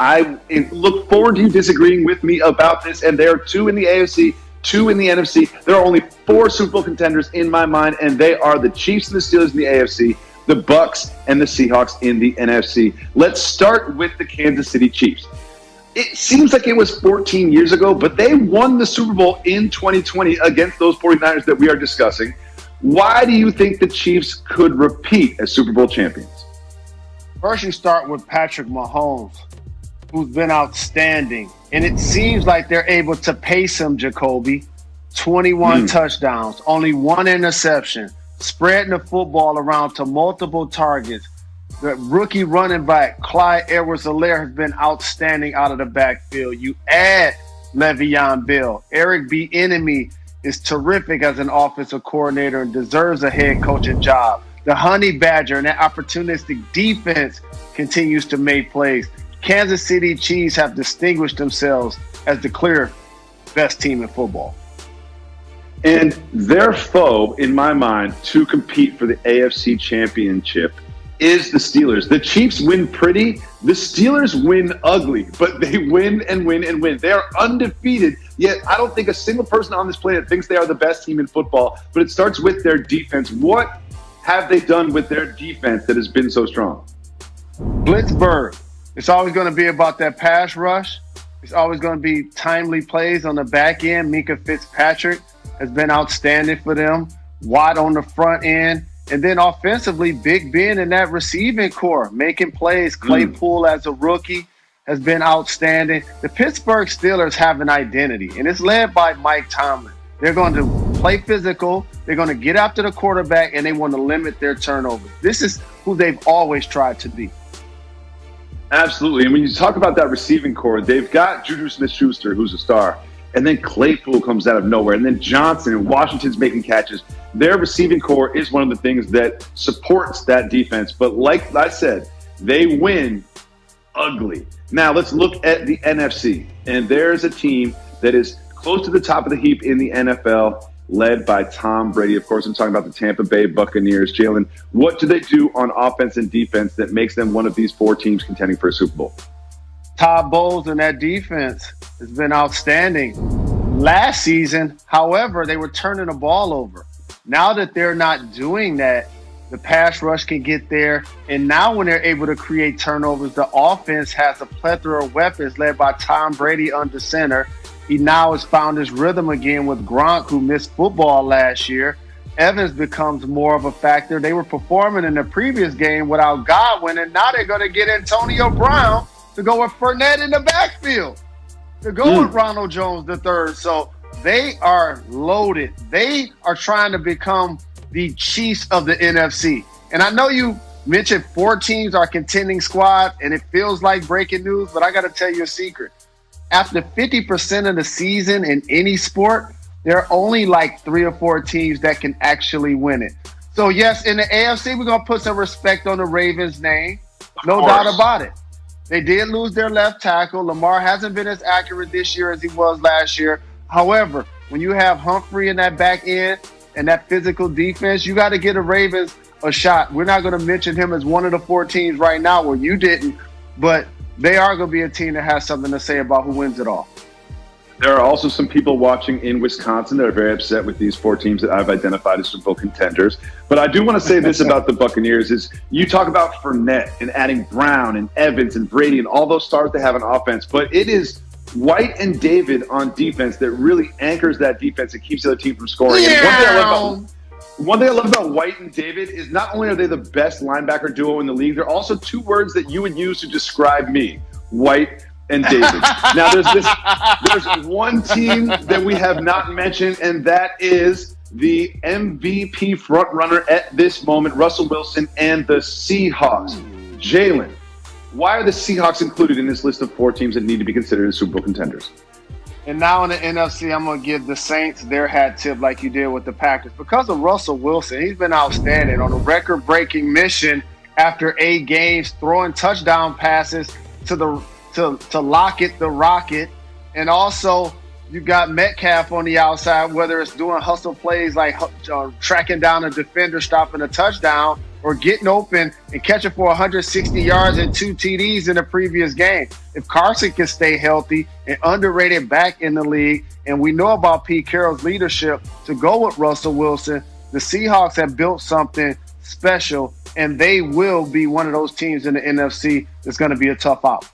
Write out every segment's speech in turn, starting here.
I look forward to you disagreeing with me about this. And there are two in the AFC, two in the NFC. There are only four Super Bowl contenders in my mind, and they are the Chiefs and the Steelers in the AFC, the Bucks and the Seahawks in the NFC. Let's start with the Kansas City Chiefs. It seems like it was 14 years ago, but they won the Super Bowl in 2020 against those 49ers that we are discussing. Why do you think the Chiefs could repeat as Super Bowl champions? First, you start with Patrick Mahomes, who's been outstanding. And it seems like they're able to pace him, Jacoby. 21 touchdowns, only one interception, spreading the football around to multiple targets. The rookie running back, Clyde Edwards-Helaire, has been outstanding out of the backfield. You add Le'Veon Bell. Eric Bieniemy is terrific as an offensive coordinator and deserves a head coaching job. The Honey Badger and that opportunistic defense continues to make plays. Kansas City Chiefs have distinguished themselves as the clear best team in football. And their foe, in my mind, to compete for the AFC Championship is the Steelers. The Chiefs win pretty. The Steelers win ugly, but they win and win and win. They are undefeated, yet I don't think a single person on this planet thinks they are the best team in football, but it starts with their defense. What have they done with their defense that has been so strong? Blitzburg. It's always going to be about that pass rush. It's always going to be timely plays on the back end. Minka Fitzpatrick has been outstanding for them. Watt on the front end. And then offensively, Big Ben and that receiving core making plays. Claypool as a rookie has been outstanding. The Pittsburgh Steelers have an identity, and it's led by Mike Tomlin. They're going to play physical. They're going to get after the quarterback, and they want to limit their turnovers. This is who they've always tried to be. Absolutely. And when you talk about that receiving core, they've got Juju Smith-Schuster, who's a star, and then Claypool comes out of nowhere, and then Johnson and Washington's making catches. Their receiving core is one of the things that supports that defense. But like I said, they win ugly. Now let's look at the NFC. And there's a team that is close to the top of the heap in the NFL, led by Tom Brady. Of course, I'm talking about the Tampa Bay Buccaneers. Jalen, what do they do on offense and defense that makes them one of these four teams contending for a Super Bowl? Todd Bowles and that defense has been outstanding. Last season, however, they were turning the ball over. Now that they're not doing that, the pass rush can get there. And now when they're able to create turnovers, the offense has a plethora of weapons led by Tom Brady under center. He now has found his rhythm again with Gronk, who missed football last year. Evans becomes more of a factor. They were performing in the previous game without Godwin, and now they're going to get Antonio Brown to go with Fournette in the backfield, to go with Ronald Jones III. So they are loaded. They are trying to become the Chiefs of the NFC. And I know you mentioned four teams are contending squad, and it feels like breaking news, but I got to tell you a secret. After 50% of the season in any sport, there are only like 3 or 4 teams that can actually win it. So, yes, in the AFC, we're going to put some respect on the Ravens' name. No doubt about it. They did lose their left tackle. Lamar hasn't been as accurate this year as he was last year. However, when you have Humphrey in that back end and that physical defense, you got to give the Ravens a shot. We're not going to mention him as one of the 4 teams right now where you didn't, but they are going to be a team that has something to say about who wins it all. There are also some people watching in Wisconsin that are very upset with these 4 teams that I've identified as Super Bowl contenders. But I do want to say this about the Buccaneers is you talk about Fournette and adding Brown and Evans and Brady and all those stars they have on offense, but it is White and David on defense that really anchors that defense and keeps the other team from scoring. And one thing I love about White and David is not only are they the best linebacker duo in the league, they're also 2 words that you would use to describe me, White and David. Now, there's one team that we have not mentioned, and that is the MVP frontrunner at this moment, Russell Wilson and the Seahawks. Jalen, why are the Seahawks included in this list of 4 teams that need to be considered as Super Bowl contenders? And now in the NFC, I'm going to give the Saints their hat tip like you did with the Packers. Because of Russell Wilson, he's been outstanding on a record-breaking mission after 8 games, throwing touchdown passes to Lockett the Rocket. And also, you got Metcalf on the outside, whether it's doing hustle plays like tracking down a defender, stopping a touchdown, or getting open and catching for 160 yards and 2 TDs in the previous game. If Carson can stay healthy and underrated back in the league, and we know about Pete Carroll's leadership to go with Russell Wilson, the Seahawks have built something special, and they will be one of those teams in the NFC that's going to be a tough out.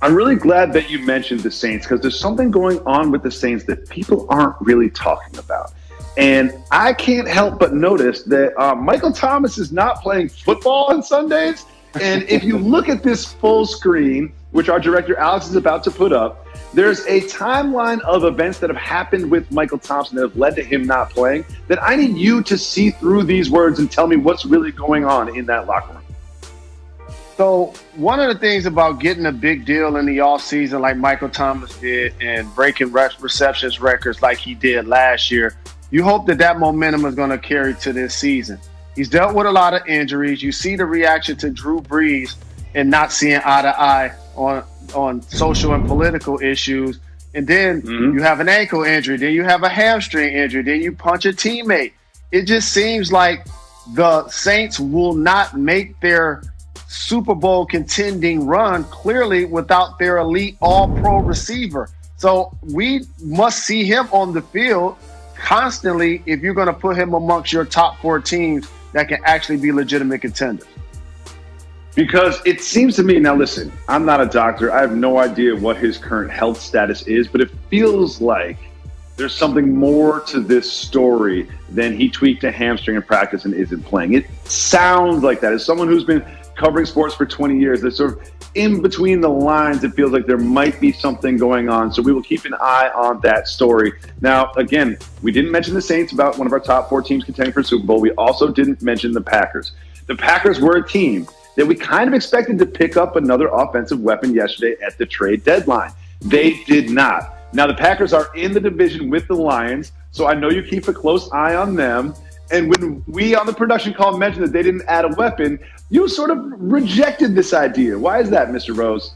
I'm really glad that you mentioned the Saints, because there's something going on with the Saints that people aren't really talking about. And I can't help but notice that Michael Thomas is not playing football on Sundays. And if you look at this full screen, which our director Alex is about to put up, there's a timeline of events that have happened with Michael Thompson that have led to him not playing, that I need you to see through these words and tell me what's really going on in that locker room. So one of the things about getting a big deal in the offseason like Michael Thomas did and breaking receptions records like he did last year, you hope that that momentum is going to carry to this season. He's dealt with a lot of injuries. You see the reaction to Drew Brees and not seeing eye to eye on social and political issues. And then you have an ankle injury. Then you have a hamstring injury. Then you punch a teammate. It just seems like the Saints will not make their Super Bowl contending run clearly without their elite all-pro receiver. So we must see him on the field constantly if you're going to put him amongst your top 4 teams that can actually be legitimate contenders. Because it seems to me, now listen, I'm not a doctor. I have no idea what his current health status is, but it feels like there's something more to this story than he tweaked a hamstring in practice and isn't playing. It sounds like that. As someone who's been covering sports for 20 years, there's sort of in between the lines, it feels like there might be something going on. So we will keep an eye on that story. Now, again, we didn't mention the Saints, about one of our top 4 teams contending for Super Bowl. We also didn't mention the Packers. The Packers were a team that we kind of expected to pick up another offensive weapon yesterday at the trade deadline. They did not. Now, the Packers are in the division with the Lions, so I know you keep a close eye on them. And when we on the production call mentioned that they didn't add a weapon, you sort of rejected this idea. Why is that, Mr. Rose?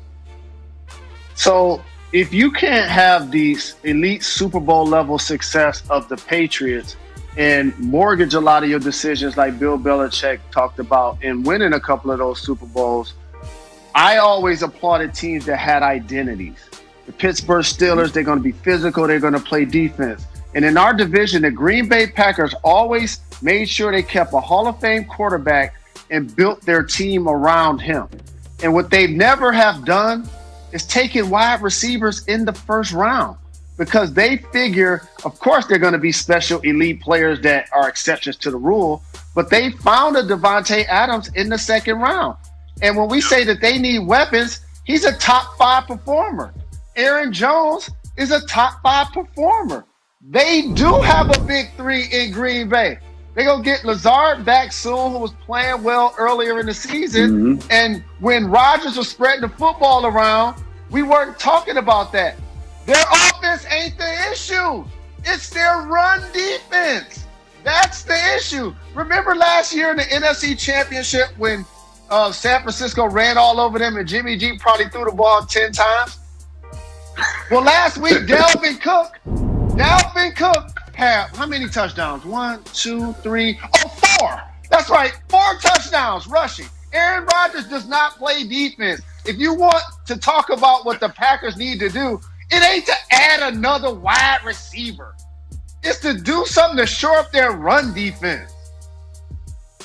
So if you can't have the elite Super Bowl level success of the Patriots and mortgage a lot of your decisions like Bill Belichick talked about and winning a couple of those Super Bowls, I always applauded teams that had identities. The Pittsburgh Steelers, they're going to be physical. They're going to play defense. And in our division, the Green Bay Packers always made sure they kept a Hall of Fame quarterback and built their team around him. And what they never have done is taken wide receivers in the first round, because they figure, of course, they're going to be special elite players that are exceptions to the rule, but they found a Devontae Adams in the second round. And when we say that they need weapons, he's a top 5 performer. Aaron Jones is a top 5 performer. They do have a big 3 in Green Bay. They're going to get Lazard back soon, who was playing well earlier in the season. And when Rodgers was spreading the football around, we weren't talking about that. Their offense ain't the issue. It's their run defense. That's the issue. Remember last year in the NFC Championship when San Francisco ran all over them and Jimmy G probably threw the ball 10 times? Well, last week, Dalvin Cook had how many touchdowns? 1, 2, 3, 4. That's right, 4 touchdowns rushing. Aaron Rodgers does not play defense. If you want to talk about what the Packers need to do, it ain't to add another wide receiver. It's to do something to shore up their run defense.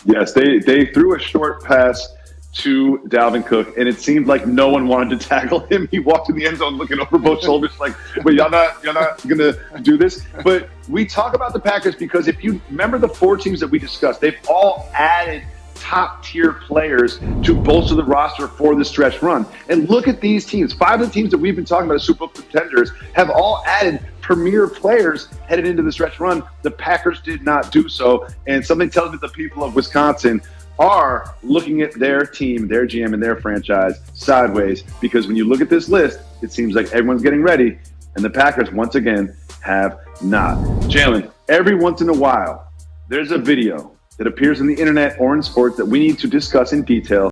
Yes, they threw a short pass to Dalvin Cook, and it seemed like no one wanted to tackle him. He walked in the end zone looking over both shoulders like, but y'all not going to do this? But we talk about the Packers because if you remember the 4 teams that we discussed, they've all added top-tier players to bolster the roster for the stretch run. And look at these teams. 5 of the teams that we've been talking about as Super Bowl contenders have all added premier players headed into the stretch run. The Packers did not do so, and something tells me the people of Wisconsin are looking at their team, their GM, and their franchise sideways, because when you look at this list, it seems like everyone's getting ready, and the Packers, once again, have not. Jalen, every once in a while, there's a video that appears on the internet or in sports that we need to discuss in detail